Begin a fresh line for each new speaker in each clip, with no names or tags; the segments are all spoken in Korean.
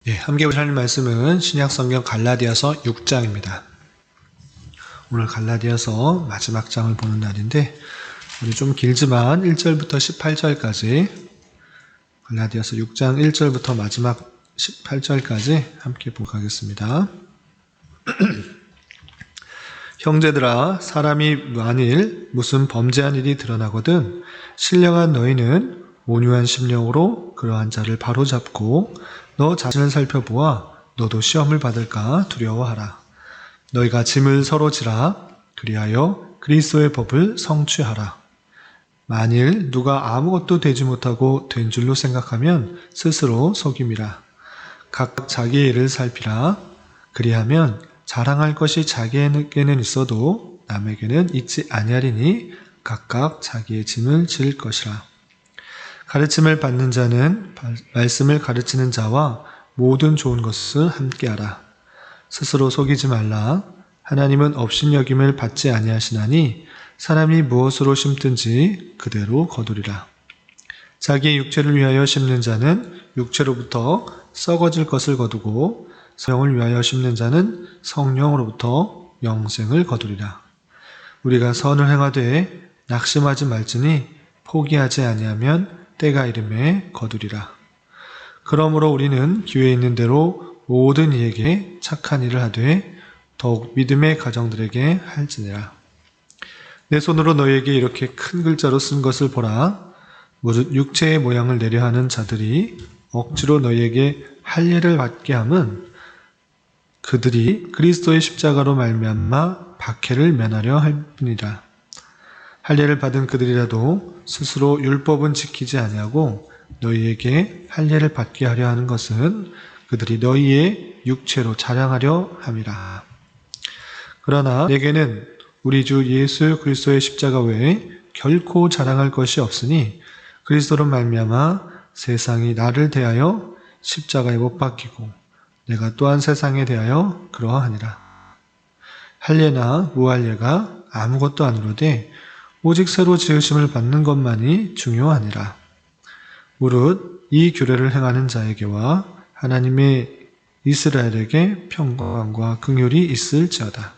함께 보실 말씀은 신약성경 갈라디아서 6장입니다. 오늘 갈라디아서 마지막 장을 보는 날인데 우리 좀 길지만 1절부터 18절까지 갈라디아서 6장 1절부터 마지막 18절까지 함께 보도록 하겠습니다. 형제들아, 사람이 만일 무슨 범죄한 일이 드러나거든 신령한 너희는 온유한 심령으로 그러한 자를 바로잡고 너 자신을 살펴보아 너도 시험을 받을까 두려워하라. 너희가 짐을 서로 지라. 그리하여 그리스도의 법을 성취하라. 만일 누가 아무것도 되지 못하고 된 줄로 생각하면 스스로 속임이라. 각각 자기의 일을 살피라. 그리하면 자랑할 것이 자기에게는 있어도 남에게는 있지 아니하리니 각각 자기의 짐을 질 것이라. 가르침을 받는 자는 말씀을 가르치는 자와 모든 좋은 것을 함께하라. 스스로 속이지 말라. 하나님은 업신여김을 받지 아니하시나니 사람이 무엇으로 심든지 그대로 거두리라. 자기의 육체를 위하여 심는 자는 육체로부터 썩어질 것을 거두고 성령을 위하여 심는 자는 성령으로부터 영생을 거두리라. 우리가 선을 행하되 낙심하지 말지니 포기하지 아니하면 때가 이름에 거두리라. 그러므로 우리는 기회 있는 대로 모든 이에게 착한 일을 하되 더욱 믿음의 가정들에게 할지니라. 내 손으로 너희에게 이렇게 큰 글자로 쓴 것을 보라. 무릇 육체의 모양을 내려 하는 자들이 억지로 너희에게 할례를 받게 함은 그들이 그리스도의 십자가로 말미암아 박해를 면하려 할 뿐이라. 할례를 받은 그들이라도 스스로 율법은 지키지 아니하고 너희에게 할례를 받게 하려 하는 것은 그들이 너희의 육체로 자랑하려 함이라. 그러나 내게는 우리 주 예수 그리스도의 십자가 외에 결코 자랑할 것이 없으니 그리스도로 말미암아 세상이 나를 대하여 십자가에 못 박히고 내가 또한 세상에 대하여 그러하니라. 할례나 무할례가 아무것도 아니로되 오직 새로 지으심을 받는 것만이 중요하니라. 무릇 이 규례를 행하는 자에게와 하나님의 이스라엘에게 평강과 긍휼이 있을지어다.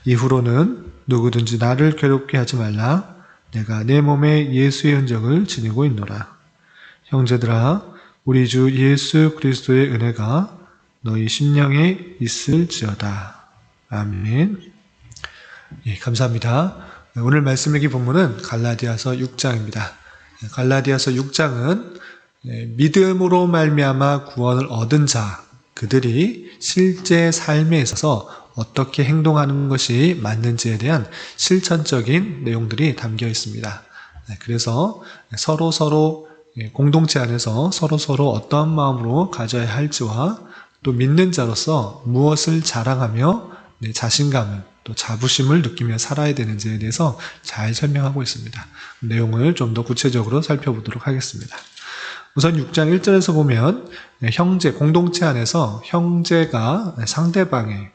이후로는 누구든지 나를 괴롭게 하지 말라. 내가 내 몸에 예수의 흔적을 지니고 있노라. 형제들아, 우리 주 예수 그리스도의 은혜가 너희 심령에 있을지어다. 아멘. 감사합니다. 오늘 말씀 읽기 본문은 갈라디아서 6장입니다. 갈라디아서 6장은 믿음으로 말미암아 구원을 얻은 자, 그들이 실제 삶에 있어서 어떻게 행동하는 것이 맞는지에 대한 실천적인 내용들이 담겨 있습니다. 그래서 서로 공동체 안에서 서로 어떠한 마음으로 가져야 할지와 또 믿는 자로서 무엇을 자랑하며 자신감을 또 자부심을 느끼며 살아야 되는지에 대해서 잘 설명하고 있습니다. 내용을 좀 더 구체적으로 살펴보도록 하겠습니다. 우선 6장 1절에서 보면 형제, 공동체 안에서 형제가 상대방의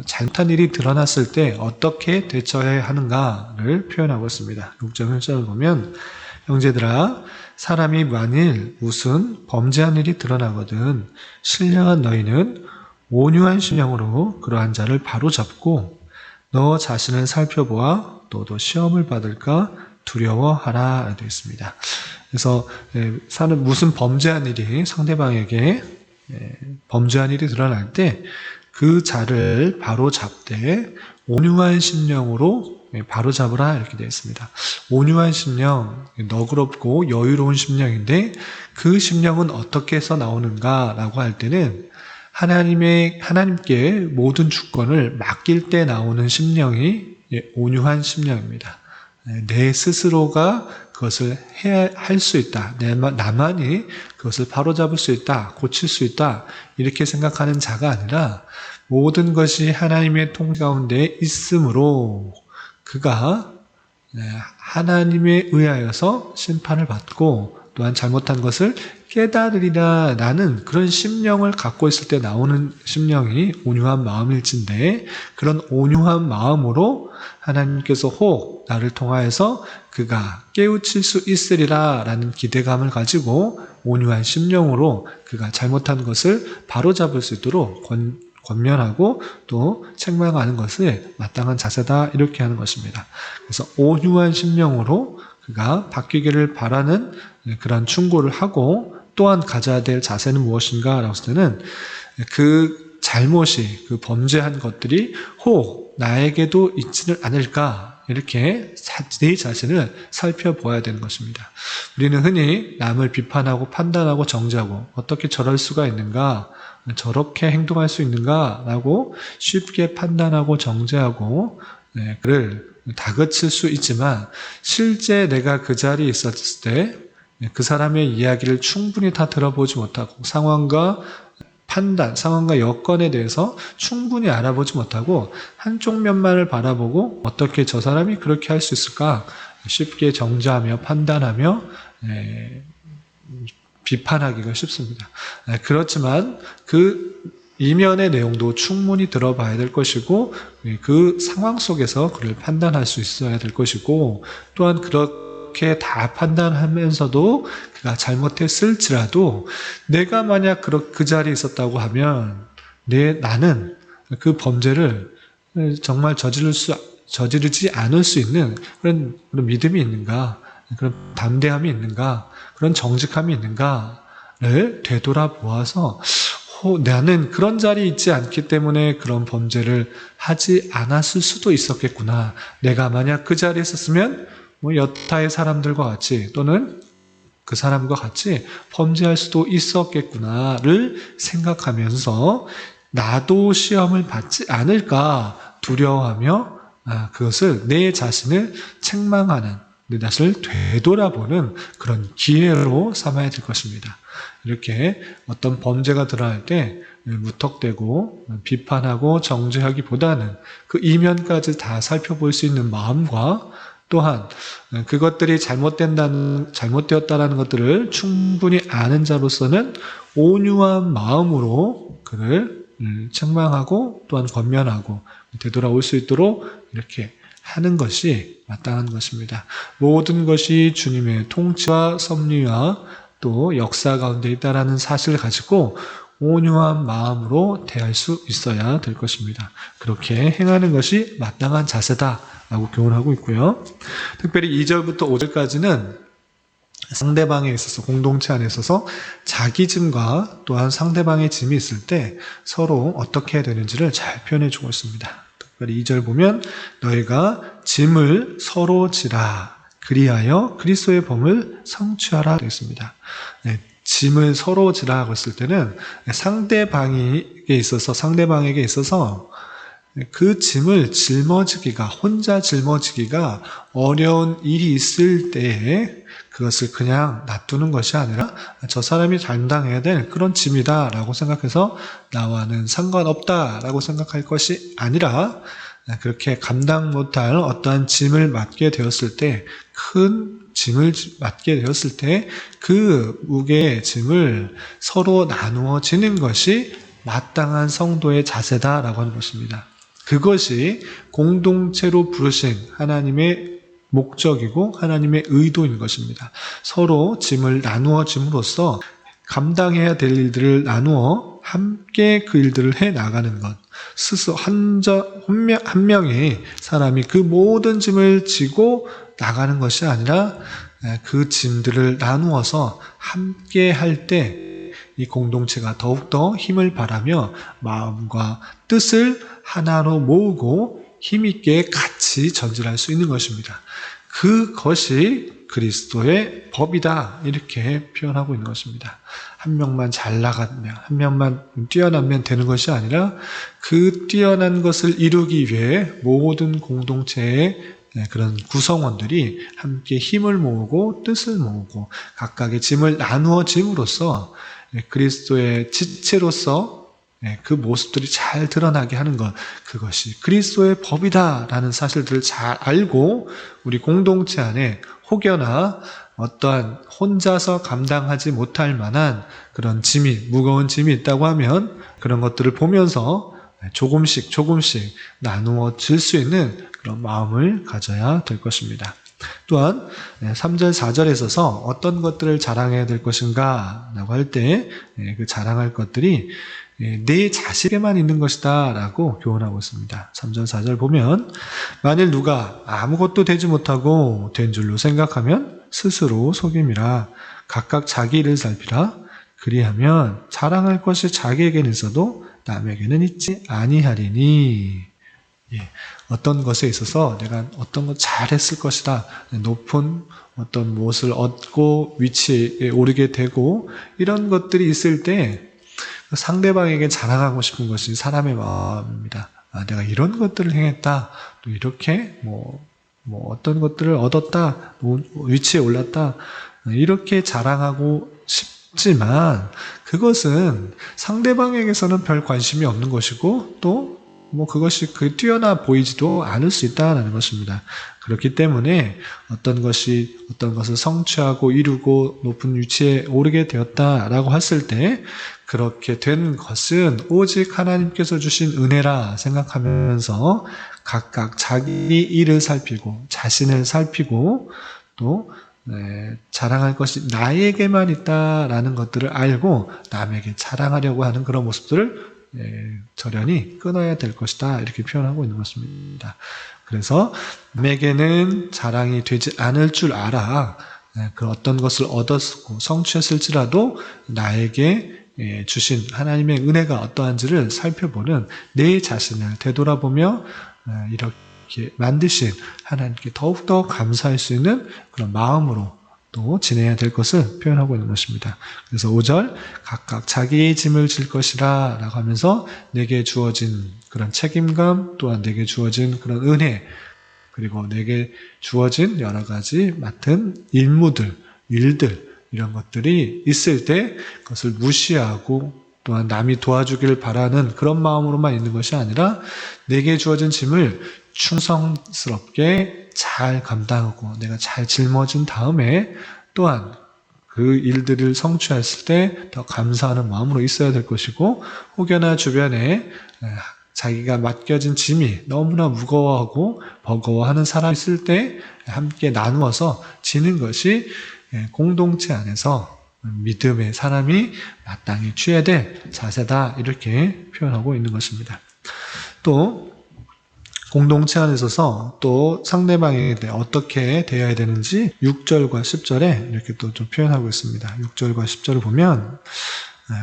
잘못한 일이 드러났을 때 어떻게 대처해야 하는가를 표현하고 있습니다. 6장 1절을 보면 형제들아, 사람이 만일 무슨 범죄한 일이 드러나거든 신령한 너희는 온유한 심령으로 그러한 자를 바로잡고 너 자신을 살펴보아 너도 시험을 받을까 두려워하라 되어 있습니다. 그래서 무슨 범죄한 일이 상대방에게 범죄한 일이 드러날 때 그 자를 바로잡되 온유한 심령으로 바로잡으라 이렇게 되어 있습니다. 온유한 심령, 너그럽고 여유로운 심령인데 그 심령은 어떻게 해서 나오는가라고 할 때는 하나님께 모든 주권을 맡길 때 나오는 심령이 온유한 심령입니다. 내 스스로가 그것을 할 수 있다. 나만이 그것을 바로잡을 수 있다. 고칠 수 있다. 이렇게 생각하는 자가 아니라 모든 것이 하나님의 통제 가운데 있으므로 그가 하나님에 의하여서 심판을 받고 또한 잘못한 것을 깨달으리라 라는 그런 심령을 갖고 있을 때 나오는 심령이 온유한 마음일진데, 그런 온유한 마음으로 하나님께서 혹 나를 통하여서 그가 깨우칠 수 있으리라 라는 기대감을 가지고 온유한 심령으로 그가 잘못한 것을 바로잡을 수 있도록 권면하고 또 책망하는 것을 마땅한 자세다, 이렇게 하는 것입니다. 그래서 온유한 심령으로 그가 바뀌기를 바라는 그런 충고를 하고, 또한 가져야 될 자세는 무엇인가 라고 했을 때는 그 잘못이, 그 범죄한 것들이 혹 나에게도 있지는 않을까, 이렇게 내 자신을 살펴보아야 되는 것입니다. 우리는 흔히 남을 비판하고 판단하고 정죄하고 어떻게 저럴 수가 있는가, 저렇게 행동할 수 있는가 라고 쉽게 판단하고 정죄하고 그를 다그칠 수 있지만, 실제 내가 그 자리에 있었을 때 그 사람의 이야기를 충분히 다 들어보지 못하고 상황과 판단, 상황과 여건에 대해서 충분히 알아보지 못하고 한쪽 면만을 바라보고 어떻게 저 사람이 그렇게 할 수 있을까 쉽게 정죄하며 판단하며 비판하기가 쉽습니다. 그렇지만 그 이면의 내용도 충분히 들어봐야 될 것이고, 그 상황 속에서 그를 판단할 수 있어야 될 것이고, 또한 그렇게 다 판단하면서도 그가 잘못했을지라도 내가 만약 그 자리에 있었다고 하면 나는 그 범죄를 정말 저지르지 않을 수 있는 그런 믿음이 있는가, 그런 담대함이 있는가, 그런 정직함이 있는가를 되돌아보아서 나는 그런 자리에 있지 않기 때문에 그런 범죄를 하지 않았을 수도 있었겠구나. 내가 만약 그 자리에 있었으면 여타의 사람들과 같이 또는 그 사람과 같이 범죄할 수도 있었겠구나를 생각하면서 나도 시험을 받지 않을까 두려워하며 그것을 내 자신을 책망하는, 내 자신을 되돌아보는 그런 기회로 삼아야 될 것입니다. 이렇게 어떤 범죄가 드러날 때 무턱대고 비판하고 정죄하기보다는 그 이면까지 다 살펴볼 수 있는 마음과, 또한 그것들이 잘못되었다라는 것들을 충분히 아는 자로서는 온유한 마음으로 그를 책망하고 또한 권면하고 되돌아올 수 있도록 이렇게 하는 것이 마땅한 것입니다. 모든 것이 주님의 통치와 섭리와 또 역사 가운데 있다라는 사실을 가지고 온유한 마음으로 대할 수 있어야 될 것입니다. 그렇게 행하는 것이 마땅한 자세다라고 교훈하고 있고요. 특별히 2절부터 5절까지는 상대방에 있어서, 공동체 안에 있어서 자기 짐과 또한 상대방의 짐이 있을 때 서로 어떻게 해야 되는지를 잘 표현해 주고 있습니다. 특별히 2절 보면 너희가 짐을 서로 지라 그리하여 그리스도의 범을 성취하라 되어 있습니다. 짐을 서로 지라고 했을 때는 상대방에게 있어서 그 짐을 혼자 짊어지기가 어려운 일이 있을 때에 그것을 그냥 놔두는 것이 아니라 저 사람이 감당해야 될 그런 짐이다라고 생각해서 나와는 상관없다라고 생각할 것이 아니라, 그렇게 감당 못할 어떠한 짐을 맡게 되었을 때, 큰 짐을 맡게 되었을 때 그 무게의 짐을 서로 나누어 지는 것이 마땅한 성도의 자세다라고 하는 것입니다. 그것이 공동체로 부르신 하나님의 목적이고 하나님의 의도인 것입니다. 서로 짐을 나누어 짐으로써 감당해야 될 일들을 나누어 함께 그 일들을 해 나가는 것. 스스로 한 명의 사람이 그 모든 짐을 지고 나가는 것이 아니라 그 짐들을 나누어서 함께 할 때 이 공동체가 더욱더 힘을 발하며 마음과 뜻을 하나로 모으고 힘있게 같이 전진할 수 있는 것입니다. 그것이 그리스도의 법이다, 이렇게 표현하고 있는 것입니다. 한 명만 잘 나가면, 한 명만 뛰어나면 되는 것이 아니라 그 뛰어난 것을 이루기 위해 모든 공동체의 그런 구성원들이 함께 힘을 모으고 뜻을 모으고 각각의 짐을 나누어 짐으로써 그리스도의 지체로서 그 모습들이 잘 드러나게 하는 것, 그것이 그리스도의 법이다라는 사실들을 잘 알고 우리 공동체 안에 혹여나 어떠한 혼자서 감당하지 못할 만한 그런 무거운 짐이 있다고 하면 그런 것들을 보면서 조금씩 나누어 질 수 있는 그런 마음을 가져야 될 것입니다. 또한 3절, 4절에 있어서 어떤 것들을 자랑해야 될 것인가 라고 할 때 그 자랑할 것들이 내 자식에만 있는 것이다 라고 교훈하고 있습니다. 3절, 4절 보면 만일 누가 아무것도 되지 못하고 된 줄로 생각하면 스스로 속임이라. 각각 자기 일을 살피라. 그리하면 자랑할 것이 자기에게는 있어도 남에게는 있지 아니하리니. 어떤 것에 있어서 내가 어떤 것 잘했을 것이다. 높은 어떤 무엇을 얻고 위치에 오르게 되고 이런 것들이 있을 때 상대방에게 자랑하고 싶은 것이 사람의 마음입니다. 내가 이런 것들을 행했다. 또 이렇게 어떤 것들을 얻었다. 위치에 올랐다. 이렇게 자랑하고 싶지만 그것은 상대방에게서는 별 관심이 없는 것이고 또 그것이 뛰어나 보이지도 않을 수 있다는 것입니다. 그렇기 때문에 어떤 것을 성취하고 이루고 높은 위치에 오르게 되었다라고 했을 때 그렇게 된 것은 오직 하나님께서 주신 은혜라 생각하면서 각각 자기 일을 살피고 자신을 살피고 또 자랑할 것이 나에게만 있다라는 것들을 알고 남에게 자랑하려고 하는 그런 모습들을 절연히 끊어야 될 것이다 이렇게 표현하고 있는 것입니다. 그래서 남에게는 자랑이 되지 않을 줄 알아. 그 어떤 것을 얻었고 성취했을지라도 나에게 주신 하나님의 은혜가 어떠한지를 살펴보는 내 자신을 되돌아보며 이렇게 만드신 하나님께 더욱더 감사할 수 있는 그런 마음으로 또 지내야 될 것을 표현하고 있는 것입니다. 그래서 5절 각각 자기의 짐을 질 것이라 라고 하면서 내게 주어진 그런 책임감 또한 내게 주어진 그런 은혜 그리고 내게 주어진 여러 가지 맡은 일들 이런 것들이 있을 때 그것을 무시하고 또한 남이 도와주길 바라는 그런 마음으로만 있는 것이 아니라 내게 주어진 짐을 충성스럽게 잘 감당하고 내가 잘 짊어진 다음에 또한 그 일들을 성취했을 때 더 감사하는 마음으로 있어야 될 것이고 혹여나 주변에 자기가 맡겨진 짐이 너무나 무거워하고 버거워하는 사람이 있을 때 함께 나누어서 지는 것이 공동체 안에서 믿음의 사람이 마땅히 취해야 될 자세다 이렇게 표현하고 있는 것입니다. 또 공동체 안에 있어서 또 상대방에 대해 어떻게 대해야 되는지 6절과 10절에 이렇게 또 좀 표현하고 있습니다. 6절과 10절을 보면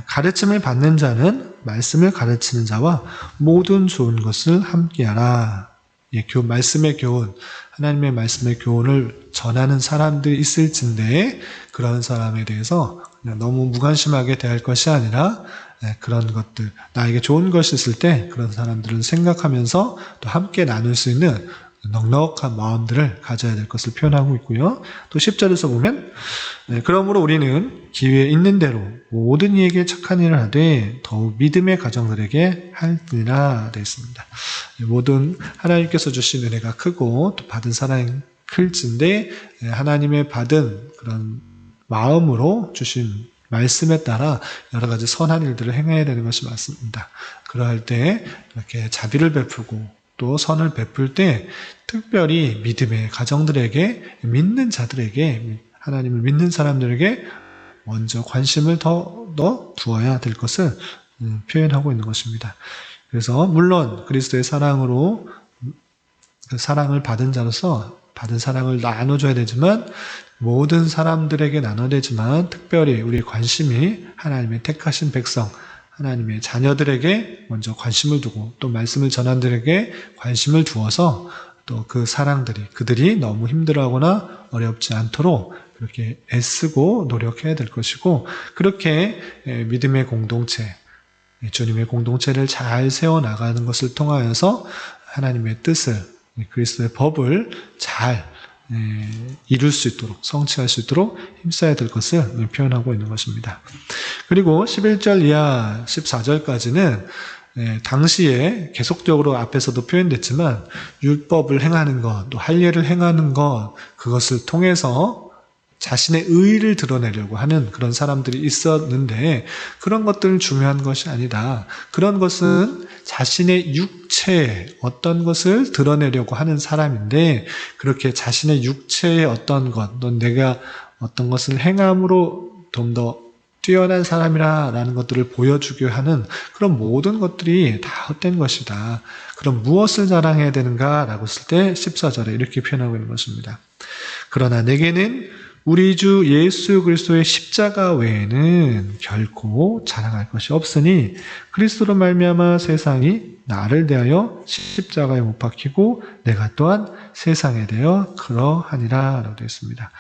가르침을 받는 자는 말씀을 가르치는 자와 모든 좋은 것을 함께하라. 말씀의 교훈, 하나님의 말씀의 교훈을 전하는 사람들이 있을진데 그런 사람에 대해서 그냥 너무 무관심하게 대할 것이 아니라 그런 것들, 나에게 좋은 것이 있을 때 그런 사람들을 생각하면서 또 함께 나눌 수 있는 넉넉한 마음들을 가져야 될 것을 표현하고 있고요. 또 10절에서 보면 그러므로 우리는 기회에 있는 대로 모든 이에게 착한 일을 하되 더욱 믿음의 가정들에게 할지니라 되어 있습니다. 모든 하나님께서 주신 은혜가 크고 또 받은 사랑이 클진데 하나님의 받은 그런 마음으로 주신 말씀에 따라 여러 가지 선한 일들을 행해야 되는 것이 맞습니다. 그러할 때 이렇게 자비를 베풀고 또 선을 베풀 때 특별히 믿음의 가정들에게 믿는 자들에게 하나님을 믿는 사람들에게 먼저 관심을 더 두어야 될 것을 표현하고 있는 것입니다. 그래서 물론 그리스도의 사랑으로 그 사랑을 받은 자로서 받은 사랑을 나눠줘야 되지만 모든 사람들에게 나눠야 되지만 특별히 우리의 관심이 하나님의 택하신 백성 하나님의 자녀들에게 먼저 관심을 두고 또 말씀을 전한들에게 관심을 두어서 또 그 사랑들이 그들이 너무 힘들어하거나 어렵지 않도록 그렇게 애쓰고 노력해야 될 것이고 그렇게 믿음의 공동체 주님의 공동체를 잘 세워나가는 것을 통하여서 하나님의 뜻을 그리스도의 법을 잘 이룰 수 있도록 성취할 수 있도록 힘써야 될 것을 표현하고 있는 것입니다. 그리고 11절 이하 14절까지는 당시에 계속적으로 앞에서도 표현됐지만 율법을 행하는 것, 또 할례를 행하는 것 그것을 통해서 자신의 의의를 드러내려고 하는 그런 사람들이 있었는데 그런 것들은 중요한 것이 아니다. 그런 것은 자신의 육체에 어떤 것을 드러내려고 하는 사람인데 그렇게 자신의 육체의 어떤 것, 또 내가 어떤 것을 행함으로 좀 더 뛰어난 사람이라는 것들을 보여주게 하는 그런 모든 것들이 다 헛된 것이다. 그럼 무엇을 자랑해야 되는가라고 했을 때 14절에 이렇게 표현하고 있는 것입니다. 그러나 내게는 우리 주 예수 그리스도의 십자가 외에는 결코 자랑할 것이 없으니 그리스도로 말미암아 세상이 나를 대하여 십자가에 못 박히고 내가 또한 세상에 대하여 그러하니라 라고 되어 있습니다.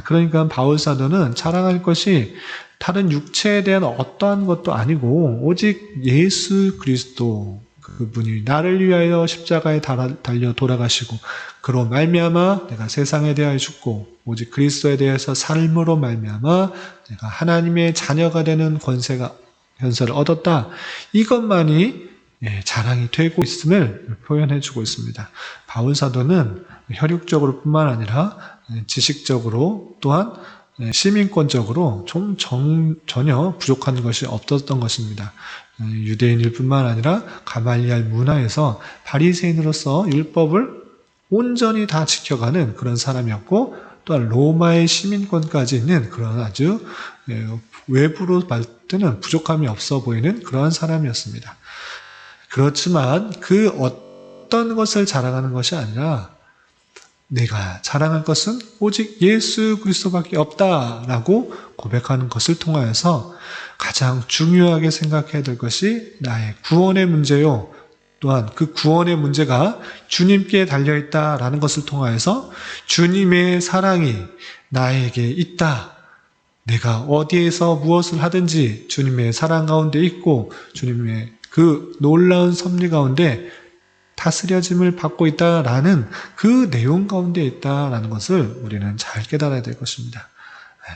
그러니까 바울 사도는 자랑할 것이 다른 육체에 대한 어떠한 것도 아니고 오직 예수 그리스도 그분이 나를 위하여 십자가에 달려 돌아가시고 그로 말미암아 내가 세상에 대하여 죽고 오직 그리스도에 대해서 삶으로 말미암아 내가 하나님의 자녀가 되는 현세를 얻었다. 이것만이 자랑이 되고 있음을 표현해주고 있습니다. 바울 사도는 혈육적으로 뿐만 아니라 지식적으로 또한 시민권적으로 전혀 부족한 것이 없었던 것입니다. 유대인일 뿐만 아니라 가말리알 문화에서 바리새인으로서 율법을 온전히 다 지켜가는 그런 사람이었고 또한 로마의 시민권까지 있는 그런 아주 외부로 볼 때는 부족함이 없어 보이는 그러한 사람이었습니다. 그렇지만 그 어떤 것을 자랑하는 것이 아니라 내가 자랑할 것은 오직 예수 그리스도밖에 없다라고 고백하는 것을 통하여서 가장 중요하게 생각해야 될 것이 나의 구원의 문제요. 또한 그 구원의 문제가 주님께 달려있다라는 것을 통하여서 주님의 사랑이 나에게 있다. 내가 어디에서 무엇을 하든지 주님의 사랑 가운데 있고 주님의 그 놀라운 섭리 가운데 다스려짐을 받고 있다라는 그 내용 가운데 있다라는 것을 우리는 잘 깨달아야 될 것입니다.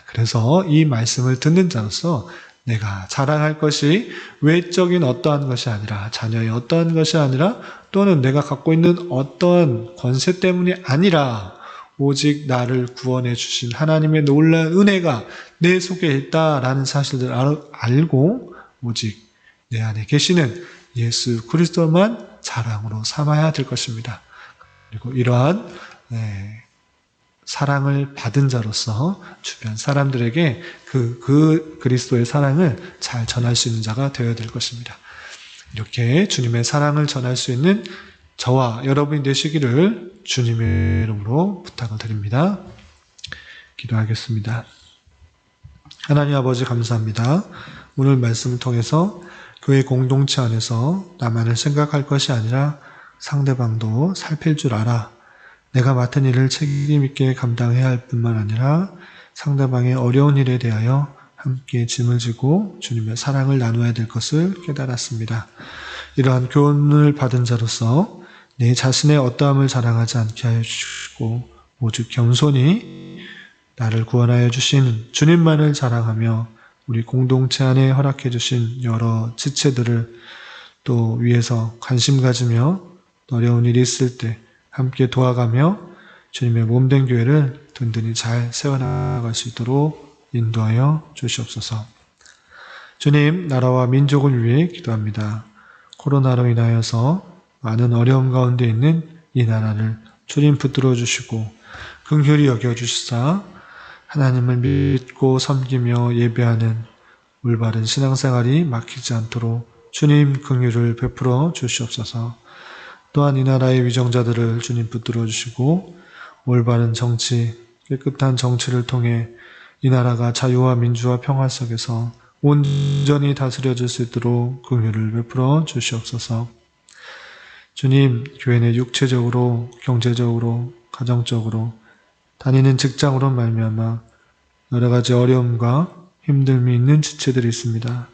그래서 이 말씀을 듣는 자로서 내가 자랑할 것이 외적인 어떠한 것이 아니라 자녀의 어떠한 것이 아니라 또는 내가 갖고 있는 어떠한 권세 때문이 아니라 오직 나를 구원해 주신 하나님의 놀라운 은혜가 내 속에 있다라는 사실을 알고 오직 내 안에 계시는 예수 그리스도만 자랑으로 삼아야 될 것입니다. 그리고 이러한 사랑을 받은 자로서 주변 사람들에게 그 그리스도의 사랑을 잘 전할 수 있는 자가 되어야 될 것입니다. 이렇게 주님의 사랑을 전할 수 있는 저와 여러분이 되시기를 주님의 이름으로 부탁을 드립니다. 기도하겠습니다. 하나님 아버지 감사합니다. 오늘 말씀을 통해서 교회 공동체 안에서 나만을 생각할 것이 아니라 상대방도 살필 줄 알아. 내가 맡은 일을 책임 있게 감당해야 할 뿐만 아니라 상대방의 어려운 일에 대하여 함께 짐을 지고 주님의 사랑을 나누어야 될 것을 깨달았습니다. 이러한 교훈을 받은 자로서 내 자신의 어떠함을 자랑하지 않게 하여 주시고 오직 겸손히 나를 구원하여 주신 주님만을 자랑하며 우리 공동체 안에 허락해 주신 여러 지체들을 또 위해서 관심 가지며 어려운 일이 있을 때 함께 도와가며 주님의 몸된 교회를 든든히 잘 세워나갈 수 있도록 인도하여 주시옵소서. 주님, 나라와 민족을 위해 기도합니다. 코로나로 인하여서 많은 어려움 가운데 있는 이 나라를 주님 붙들어 주시고 긍휼히 여겨 주시사 하나님을 믿고 섬기며 예배하는 올바른 신앙생활이 막히지 않도록 주님 긍휼을 베풀어 주시옵소서. 또한 이 나라의 위정자들을 주님 붙들어 주시고 올바른 정치, 깨끗한 정치를 통해 이 나라가 자유와 민주와 평화 속에서 온전히 다스려질 수 있도록 긍휼을 베풀어 주시옵소서. 주님, 교회 내 육체적으로, 경제적으로, 가정적으로 다니는 직장으로 말미암아 여러 가지 어려움과 힘듦이 있는 지체들이 있습니다.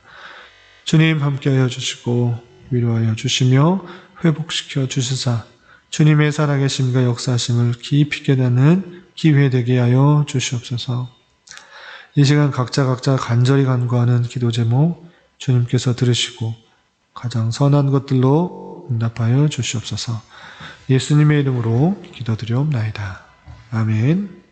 주님 함께하여 주시고 위로하여 주시며 회복시켜 주시사 주님의 살아계심과 역사하심을 깊이 깨닫는 기회 되게 하여 주시옵소서. 이 시간 각자 간절히 간구하는 기도 제목 주님께서 들으시고 가장 선한 것들로 응답하여 주시옵소서. 예수님의 이름으로 기도드리옵나이다. 아멘.